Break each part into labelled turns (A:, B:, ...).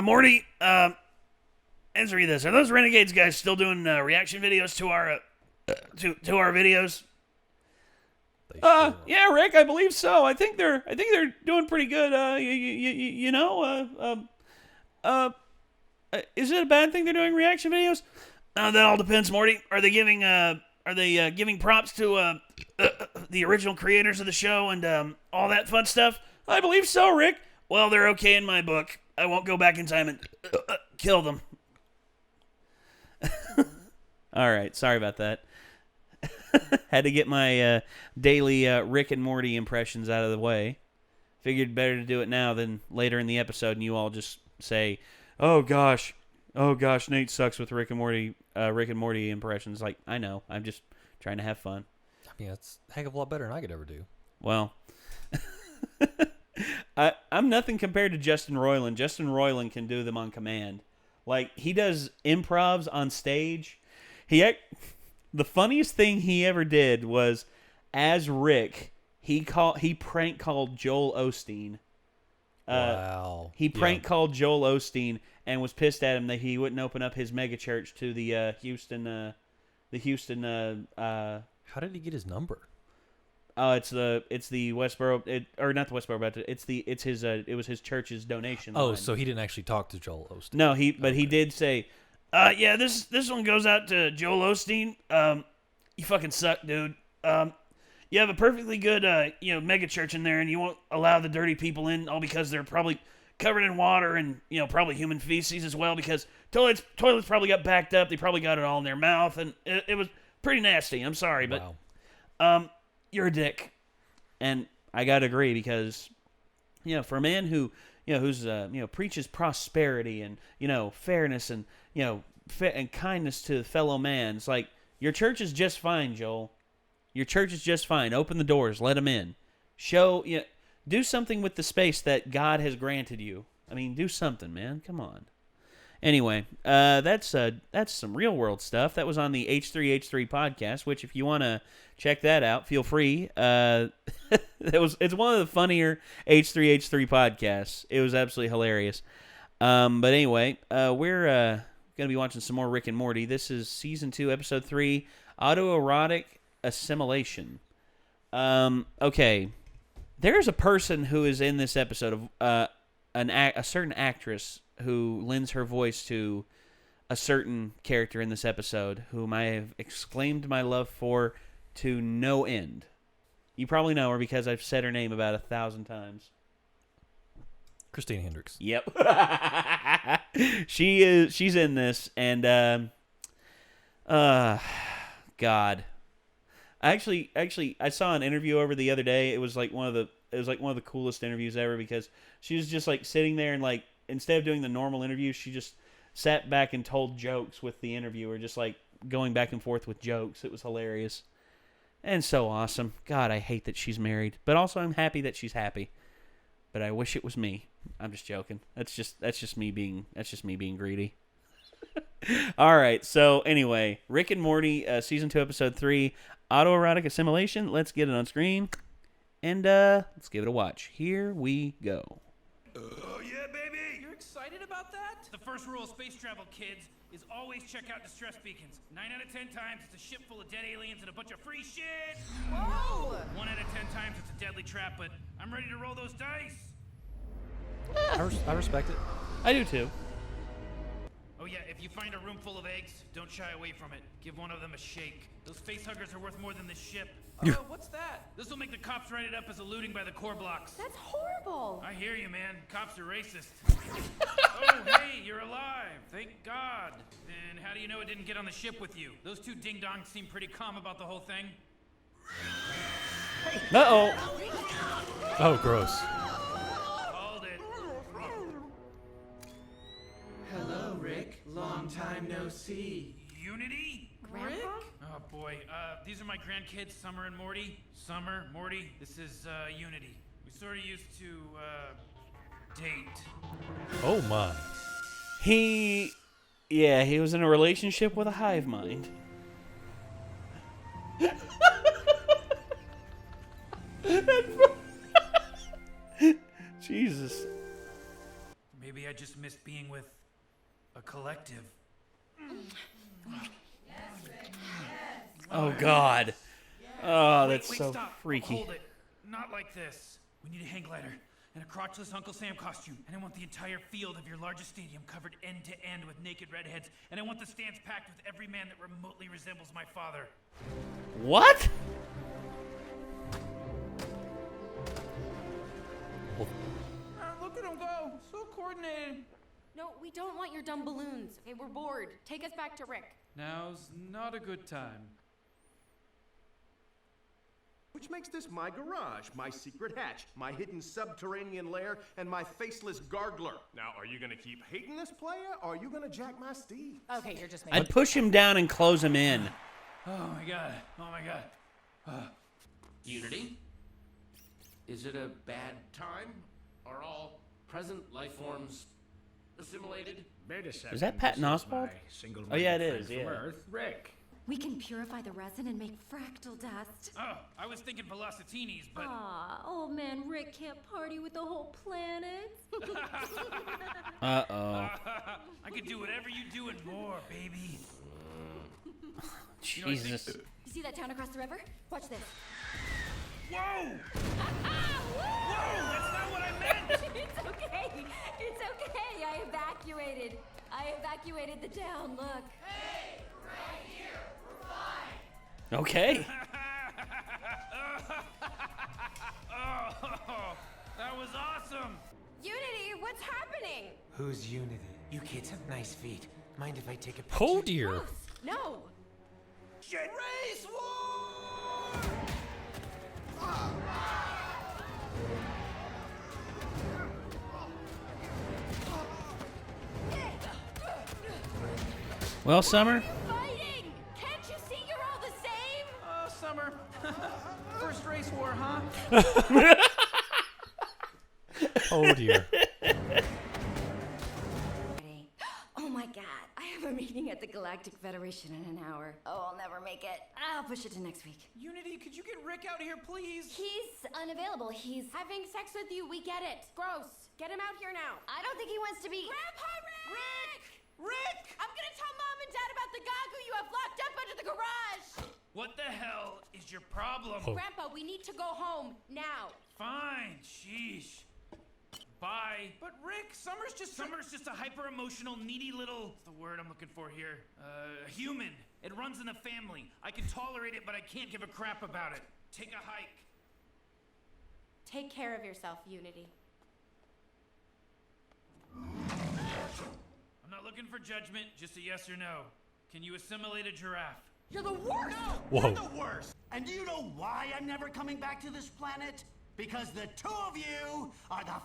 A: Morty, answer you this. Are those Renegades guys still doing reaction videos to our our videos? Yeah, Rick, I believe so. I think they're doing pretty good. Is it a bad thing they're doing reaction videos? That all depends, Morty. Are they giving props to the original creators of the show and all that fun stuff? I believe so, Rick. Well, they're okay in my book. I won't go back in time and kill them. All right, sorry about that. Had to get my daily Rick and Morty impressions out of the way. Figured better to do it now than later in the episode, and you all just say, "Oh gosh, Nate sucks with Rick and Morty impressions." Like, I know, I'm just trying to have fun.
B: I mean, that's a heck of a lot better than I could ever do.
A: Well, I'm nothing compared to Justin Roiland. Justin Roiland can do them on command. Like, he does improvs on stage. The funniest thing he ever did was, as Rick, he prank called Joel Osteen.
B: Wow.
A: He prank called Joel Osteen and was pissed at him that he wouldn't open up his mega church to the Houston.
B: How did he get his number?
A: It's the Westboro, or not the Westboro, but it was his church's donation.
B: Oh,
A: line.
B: so he didn't actually talk to Joel Osteen.
A: No, he did say, yeah, this one goes out to Joel Osteen. You fucking suck, dude. You have a perfectly good mega church in there, and you won't allow the dirty people in, all because they're probably covered in water and probably human feces as well, because toilets probably got backed up. They probably got it all in their mouth, and it was pretty nasty. I'm sorry, but you're a dick. And I gotta agree, because for a man who's preaches prosperity and fairness and and kindness to fellow man, it's like, your church is just fine, Joel. Your church is just fine. Open the doors, let them in. Do something with the space that God has granted you. I mean, do something, man. Come on. Anyway, that's some real world stuff. That was on the H3H3 podcast, which if you want to check that out, feel free. It's one of the funnier H3H3 podcasts. It was absolutely hilarious. But anyway, we're going to be watching some more Rick and Morty. This is season 2, episode 3, autoerotic assimilation. Okay. There's a person who is in this episode of a certain actress who lends her voice to a certain character in this episode, whom I have exclaimed my love for to no end. You probably know her because I've said her name about 1,000 times.
B: Christina Hendricks.
A: Yep. She's in this, and God. I saw an interview over the other day. It was like one of the coolest interviews ever, because she was just like sitting there and like, instead of doing the normal interview, she just sat back and told jokes with the interviewer, just like going back and forth with jokes. It was hilarious and so awesome. God, I hate that she's married, but also I'm happy that she's happy. But I wish it was me. I'm just joking. That's just me being greedy. All right. So anyway, Rick and Morty, season 2, episode 3, autoerotic assimilation. Let's get it on screen, and let's give it a watch. Here we go.
C: Oh yeah, baby!
D: You're excited about that?
C: The first rule of space travel, kids, is always check out distress beacons. 9 out of 10 times, it's a ship full of dead aliens and a bunch of free shit.
D: Whoa!
C: 1 out of 10 times, it's a deadly trap. But I'm ready to roll those dice.
B: I respect it.
A: I do too.
C: Oh yeah, if you find a room full of eggs, don't shy away from it. Give one of them a shake. Those face huggers are worth more than this ship.
D: Oh, what's that?
C: This will make the cops write it up as a looting by the core blocks.
E: That's horrible.
C: I hear you, man. Cops are racist. Oh, hey, you're alive. Thank God. Then how do you know it didn't get on the ship with you? Those two ding-dongs seem pretty calm about the whole thing.
A: Uh-oh.
B: Oh, gross.
C: Called it.
F: Hello, Rick. Long time no see.
C: Unity?
D: Rick?
C: Oh, boy. These are my grandkids, Summer and Morty. Summer, Morty, this is, Unity. We sort of used to, date.
B: Oh, my.
A: He was in a relationship with a hive mind. Jesus.
C: Maybe I just missed being with a collective.
A: Oh God. Oh,
C: Wait,
A: that's so
C: stop.
A: freaky.
C: Hold it. Not like this. We need a hang glider and a crotchless Uncle Sam costume. And I want the entire field of your largest stadium covered end to end with naked redheads. And I want the stands packed with every man that remotely resembles my father.
A: What?
D: Look at him go. So coordinated.
E: No, we don't want your dumb balloons. Okay, we're bored. Take us back to Rick.
G: Now's not a good time.
H: Which makes this my garage, my secret hatch, my hidden subterranean lair, and my faceless gargler. Now, are you gonna keep hating this player, or are you gonna jack my steed?
E: Okay, you're just making
A: I'd push him down and close him in.
C: Oh my god. Oh my god.
F: Unity? Is it a bad time? Are all present life forms assimilated?
A: Is that Patton Oswalt? Oh yeah, it is. Yeah.
H: Rick.
E: We can purify the resin and make fractal dust.
C: Oh, I was thinking velocitinis, but...
E: Aw, old man Rick can't party with the whole planet.
A: Uh-oh.
C: I could do whatever you do and more, baby.
A: Jesus.
E: You see that town across the river? Watch this.
C: Whoa! Whoa, that's not what I meant!
E: It's okay. It's okay. I evacuated the town. Look.
F: Hey, right here. We're fine.
A: Okay.
C: Oh, that was awesome!
E: Unity, what's happening?
I: Who's Unity? You kids have nice feet. Mind if I take a picture?
B: Oh dear.
E: Gross. No.
D: Race war!
A: Well, Summer.
E: Fighting! Can't you see you're all the same?
D: Summer. First race war, huh?
B: Oh dear.
E: Oh my god, I have a meeting at the Galactic Federation in an hour. Oh, I'll never make it. I'll push it to next week.
D: Unity, could you get Rick out here, please?
E: He's unavailable. He's having sex with you. We get it. Gross. Get him out here now. I don't think he wants to be. Grandpa Rick!
D: Rick!
E: I'm gonna tell Mom and Dad about the Gagu you have locked up under the garage!
C: What the hell is your problem?
B: Oh.
E: Grandpa, we need to go home now.
C: Fine, sheesh. Bye.
D: But Rick, Summer's just
C: a hyper-emotional, needy little... What's the word I'm looking for here? Human. It runs in the family. I can tolerate it, but I can't give a crap about it. Take a hike.
E: Take care of yourself, Unity.
C: I'm not looking for judgment, just a yes or no. Can you assimilate a giraffe?
J: You're the worst!
B: Whoa.
J: You're the worst! And do you know why I'm never coming back to this planet? Because the two of you are the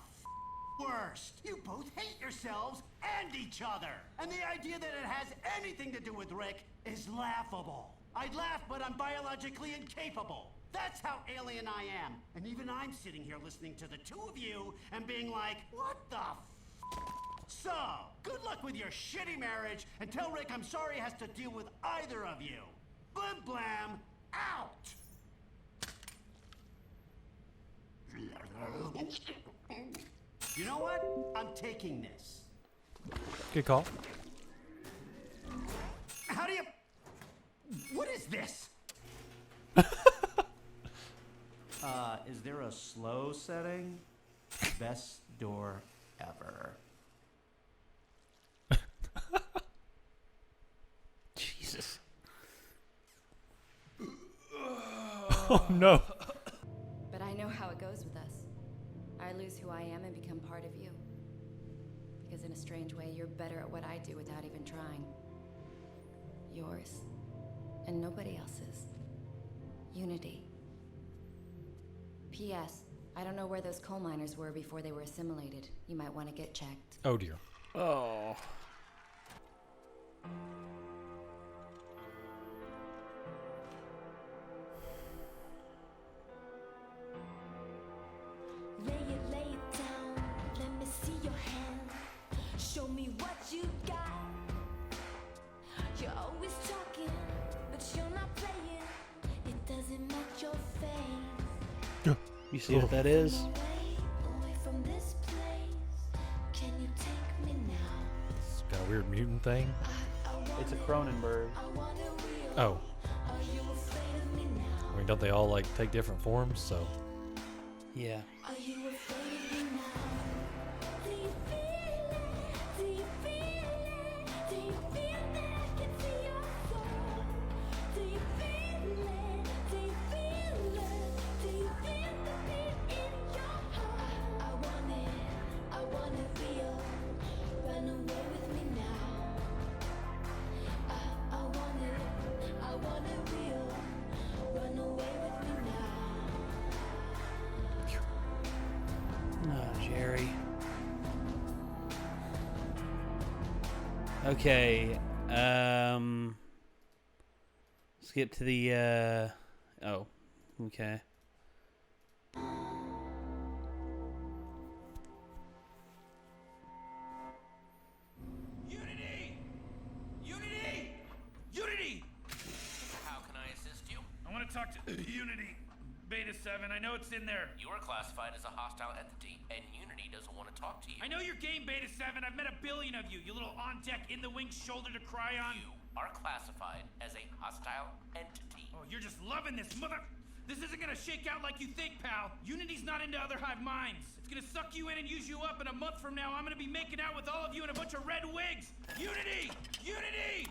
J: worst. You both hate yourselves and each other. And the idea that it has anything to do with Rick is laughable. I'd laugh, but I'm biologically incapable. That's how alien I am. And even I'm sitting here listening to the two of you and being like, what the So, good luck with your shitty marriage, and tell Rick I'm sorry he has to deal with either of you. Blim blam, out! You know what? I'm taking this.
B: Good call.
J: How do you... What is this? Is there a slow setting? Best door ever.
A: Jesus.
B: Oh no.
E: But I know how it goes with us. I lose who I am and become part of you. Because in a strange way, you're better at what I do without even trying. Yours. And nobody else's. Unity. P.S. I don't know where those coal miners were before they were assimilated. You might want to get checked.
B: Oh dear.
A: Oh.
K: Lay it down, let me see your hand. Show me what you got. You're always talking, but you're not playing. It doesn't match your face.
A: You see what that is?
K: Away from this place. Can you take
B: weird mutant thing?
A: It's a Cronenberg.
B: Oh. I mean, don't they all like take different forms? So.
A: Yeah. Okay, skip to the, oh, okay.
C: Unity! Unity! Unity!
F: How can I assist you?
C: I want to talk to Unity. Beta 7, I know it's in there.
F: You are classified as a hostile entity, and Unity doesn't want to talk to you.
C: I know your game, Beta 7. I've met a billion of you. You little on-deck, in-the-wings shoulder to cry on.
F: You are classified as a hostile entity.
C: Oh, you're just loving this mother... This isn't gonna shake out like you think, pal. Unity's not into other hive minds. It's gonna suck you in and use you up, and a month from now, I'm gonna be making out with all of you in a bunch of red wigs. Unity! Unity!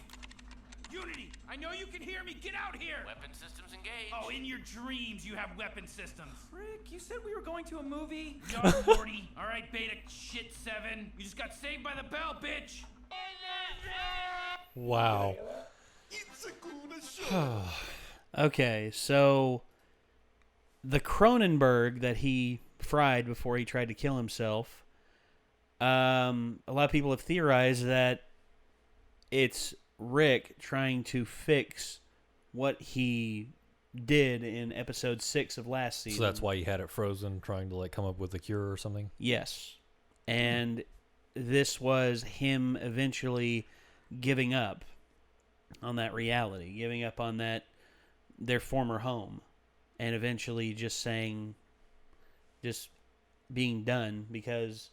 C: Unity, I know you can hear me. Get out here!
F: Weapon systems engaged.
C: Oh, in your dreams, you have weapon systems.
D: Rick, you said we were going to a movie?
C: No, Morty. All right, Beta shit 7. You just got saved by the bell, bitch.
B: Wow.
A: Okay, so the Cronenberg that he fried before he tried to kill himself, a lot of people have theorized that it's Rick trying to fix what he did in episode 6 of last season.
B: So that's why he had it frozen, trying to like come up with a cure or something?
A: Yes. And this was him eventually giving up on that reality, giving up on that their former home, and eventually just being done, because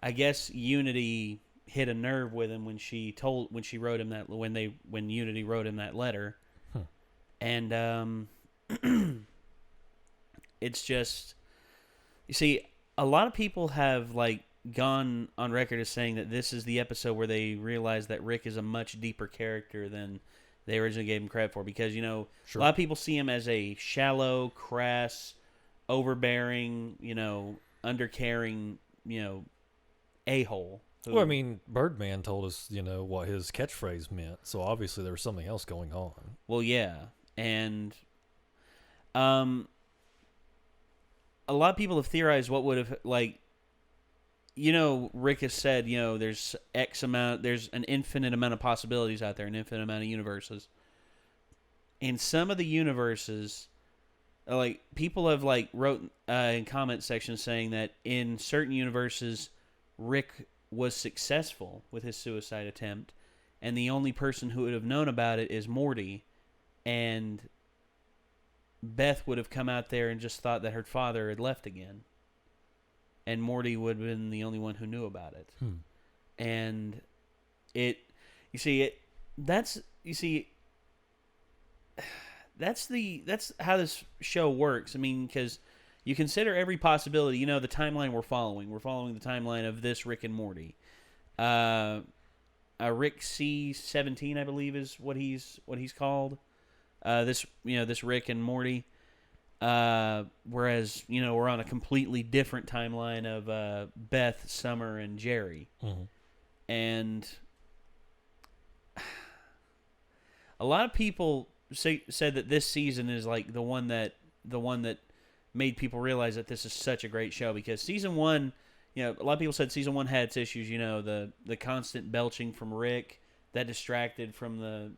A: I guess Unity hit a nerve with him when Unity wrote him that letter. And it's just, you see, a lot of people have like gone on record as saying that this is the episode where they realize that Rick is a much deeper character than they originally gave him credit for, because, you know,
B: Sure.
A: A lot of people see him as a shallow, crass, overbearing, you know, undercaring, you know, a-hole.
B: Well, I mean, Birdman told us, you know, what his catchphrase meant, so obviously there was something else going on.
A: Well, yeah, and a lot of people have theorized what would have, like, you know, Rick has said, you know, there's an infinite amount of possibilities out there, an infinite amount of universes. In some of the universes, like, people have, like, wrote in comment sections saying that in certain universes, Rick was successful with his suicide attempt, and the only person who would have known about it is Morty, and Beth would have come out there and just thought that her father had left again, and Morty would have been the only one who knew about it. And that's how this show works. I mean, because you consider every possibility. You know, the timeline we're following. We're following the timeline of this Rick and Morty. Rick C-17, I believe, is what he's called. This Rick and Morty. Whereas, you know, we're on a completely different timeline of Beth, Summer, and Jerry.
B: Mm-hmm.
A: And a lot of people said that this season is like the one that made people realize that this is such a great show, because season 1, you know, a lot of people said season 1 had its issues. You know, the constant belching from Rick that distracted from the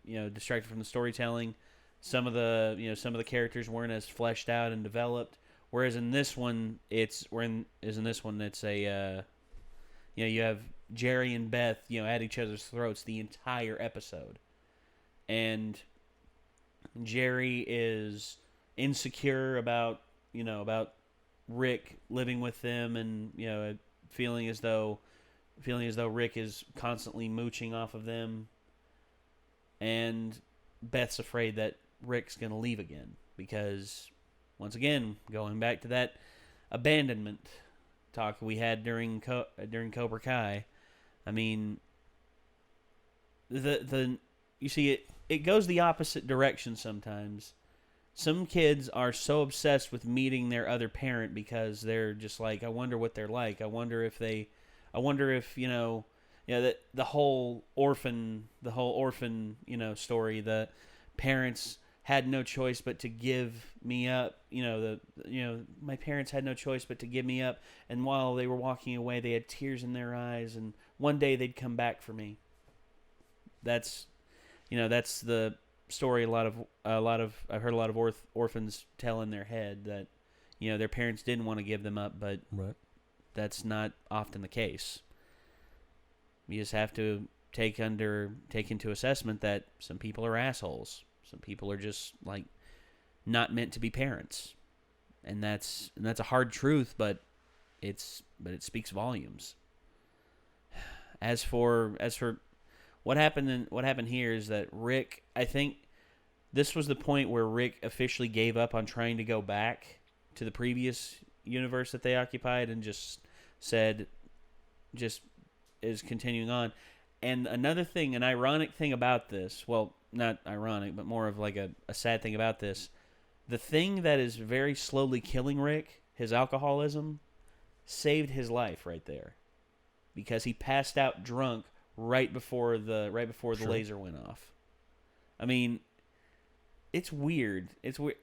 A: storytelling. Some of the characters weren't as fleshed out and developed. Whereas in this one, it's a you have Jerry and Beth, you know, at each other's throats the entire episode, and Jerry is insecure about Rick living with them, and, you know, feeling as though feeling as though Rick is constantly mooching off of them, and Beth's afraid that Rick's going to leave again because, once again, going back to that abandonment talk we had during Cobra Kai, I mean, you see it goes the opposite direction sometimes. Some kids are so obsessed with meeting their other parent because they're just like, I wonder what they're like. I wonder if that the whole orphan, story. The parents had no choice but to give me up. My parents had no choice but to give me up. And while they were walking away, they had tears in their eyes, and one day they'd come back for me. That's the story I've heard a lot of orphans tell in their head, that their parents didn't want to give them up, but
B: right.
A: That's not often the case. You just have to take into assessment that some people are assholes. Some people are just like not meant to be parents, and that's a hard truth, but it speaks volumes. As for what happened here is that Rick, I think this was the point where Rick officially gave up on trying to go back to the previous universe that they occupied and just is continuing on. And another thing, an ironic thing about this, well, not ironic, but more of like a sad thing about this, the thing that is very slowly killing Rick, his alcoholism, saved his life right there, because he passed out drunk right before the laser went off. I mean, it's weird. It's weird.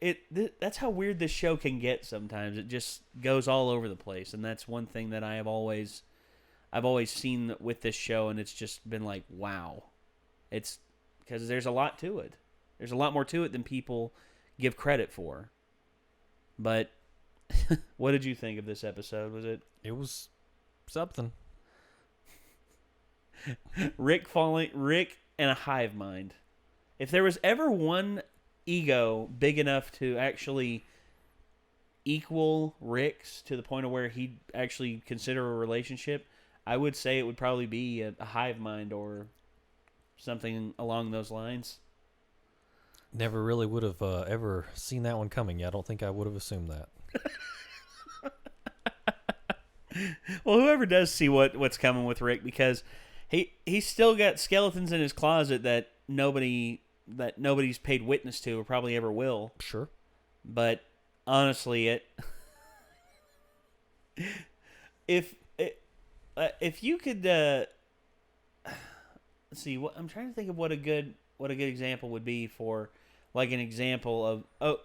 A: That's how weird this show can get sometimes. It just goes all over the place, and that's one thing that I've always seen with this show, and it's just been like, wow. It's because there's a lot to it. There's a lot more to it than people give credit for. But what did you think of this episode?
B: It was something.
A: Rick and a hive mind. If there was ever one ego big enough to actually equal Rick's to the point of where he'd actually consider a relationship, I would say it would probably be a hive mind or something along those lines.
B: Never really would have ever seen that one coming. Yeah, I don't think I would have assumed that.
A: Well, whoever does see what's coming with Rick, because he's still got skeletons in his closet that nobody's paid witness to or probably ever will.
B: Sure.
A: But honestly, if you could let's see, I'm trying to think of what a good example would be for, like, an example of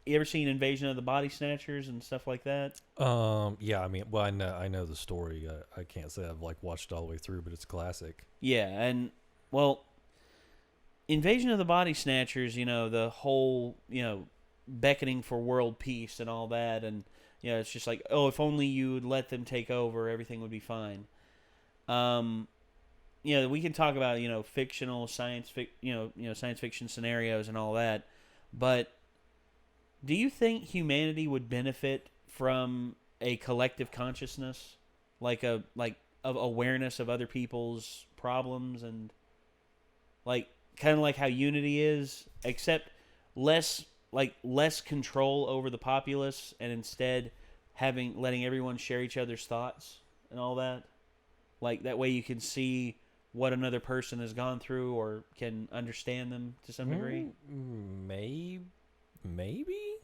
A: you ever seen Invasion of the Body Snatchers and stuff like that?
B: Yeah, I mean, well, I know the story. I can't say I've watched it all the way through, but it's classic.
A: Yeah, and well, Invasion of the Body Snatchers, the whole, beckoning for world peace and all that, and it's just like, oh, if only you would let them take over, everything would be fine. We can talk about fictional science fiction scenarios and all that, but do you think humanity would benefit from a collective consciousness, of awareness of other people's problems, and kind of like how Unity is, except less control over the populace, and instead letting everyone share each other's thoughts and all that? Like, that way you can see what another person has gone through or can understand them to some degree.
B: Maybe.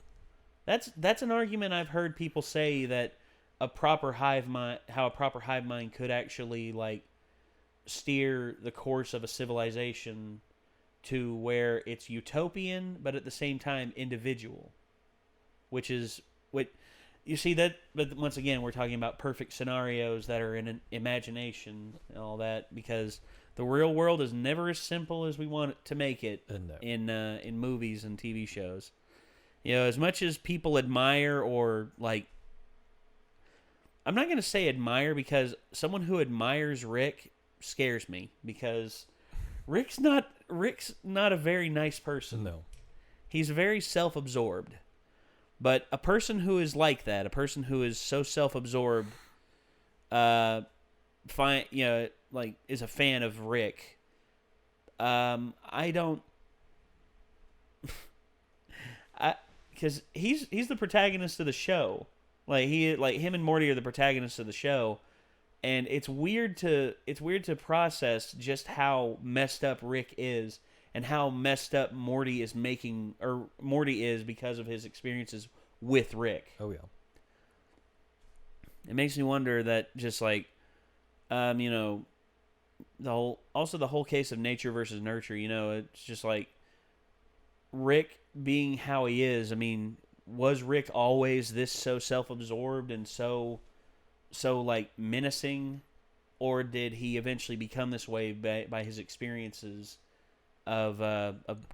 A: That's an argument I've heard people say, that a proper hive mind could actually steer the course of a civilization to where it's utopian, but at the same time individual, which is what you see that. But once again, we're talking about perfect scenarios that are in an imagination and all that, because the real world is never as simple as we want it to make it
B: No.
A: in movies and TV shows. As much as people admire or I'm not going to say admire, because someone who admires Rick scares me, because Rick's not a very nice person.
B: No.
A: He's very self-absorbed. But a person who is like that, a person who is so self-absorbed, is a fan of Rick. I don't. Because he's the protagonist of the show. Him and Morty are the protagonists of the show, and it's weird to process just how messed up Rick is and how messed up Morty is because of his experiences with Rick.
B: Oh yeah.
A: It makes me wonder that just the whole case of nature versus nurture. It's just like Rick being how he is. I mean, was Rick always this so self-absorbed and so menacing, or did he eventually become this way by his experiences of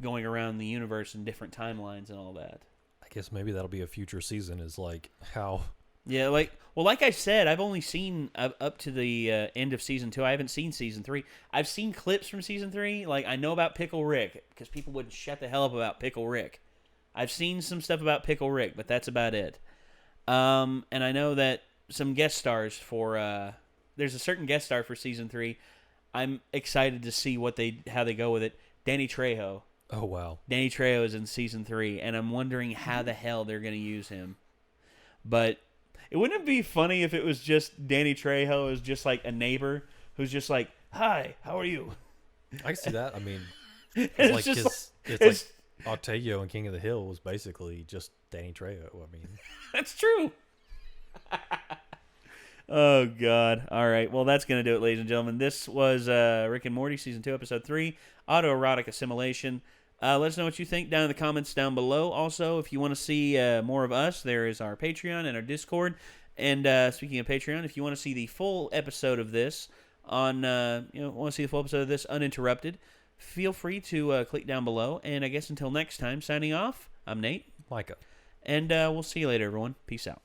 A: going around the universe in different timelines and all that?
B: I guess maybe that'll be a future season. Is how.
A: Yeah, like I said, I've only seen up to the end of season 2. I haven't seen season 3. I've seen clips from season 3. I know about Pickle Rick because people wouldn't shut the hell up about Pickle Rick. I've seen some stuff about Pickle Rick, but that's about it. And I know that some guest stars for there's a certain guest star for season 3. I'm excited to see how they go with it. Danny Trejo.
B: Oh wow.
A: Danny Trejo is in season 3, and I'm wondering how the hell they're going to use him. But it wouldn't be funny if it was just Danny Trejo as just like a neighbor who's just like, "Hi, how are you?"
B: I can see that. I mean,
A: it's
B: like Octavio and King of the Hill was basically just Danny Trejo. I mean,
A: that's true. Oh God! All right, well that's gonna do it, ladies and gentlemen. This was Rick and Morty season 2, episode 3, autoerotic assimilation. Let us know what you think down in the comments down below. Also, if you want to see more of us, there is our Patreon and our Discord. And speaking of Patreon, if you want to see the full episode of this uninterrupted, feel free to click down below. And I guess until next time, signing off, I'm Nate.
B: Micah.
A: And we'll see you later, everyone. Peace out.